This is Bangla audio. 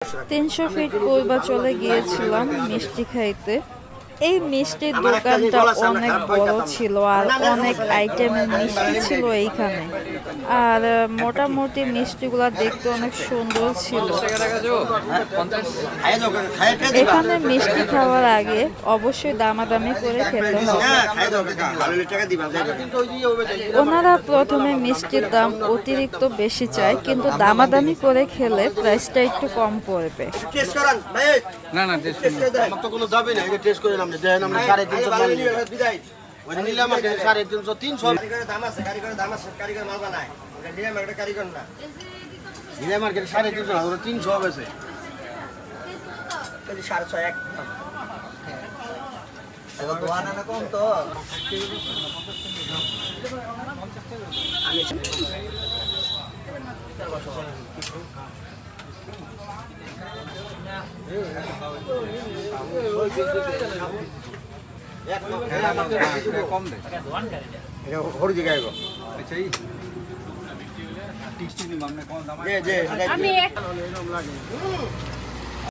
300 ফিট পূর্বাচলে গিয়েছিলাম মিষ্টি খাইতে। এই মিষ্টির দোকানটা অনেক বড় ছিল আর অনেক আইটেমের মিষ্টি ছিল এইখানে। আর মোটামুটি মিষ্টিগুলা দেখতে অনেক সুন্দর ছিল। এখানে মিষ্টি খাওয়ার আগে অবশ্যই দামাদামি করে খেতে হবে। ওনারা প্রথমে মিষ্টির দাম অতিরিক্ত বেশি চায়, কিন্তু দামাদামি করে খেলে প্রাইসটা একটু কম পড়বে। না না টেস্ট আমার তো কোনো দাবি নাই, টেস্ট করে নাম দেন আমরা 350 মাল বিদায় ওই নিলাম আর 350 300 কারিগরের দাম আছে, কারিগরের দাম আছে, কারিগর মাল বানায় ওটা নিলাম একটা কারিগর না নিলাম আর 350 না ওটা 300 হবে সে তাহলে 650 এক এত দোয়ানা না কম তো আমি কম দে হরি জায়গায় গো আচ্ছা এই টিস্টি নি মামনে কোন দাম আছে আমি এক লাগে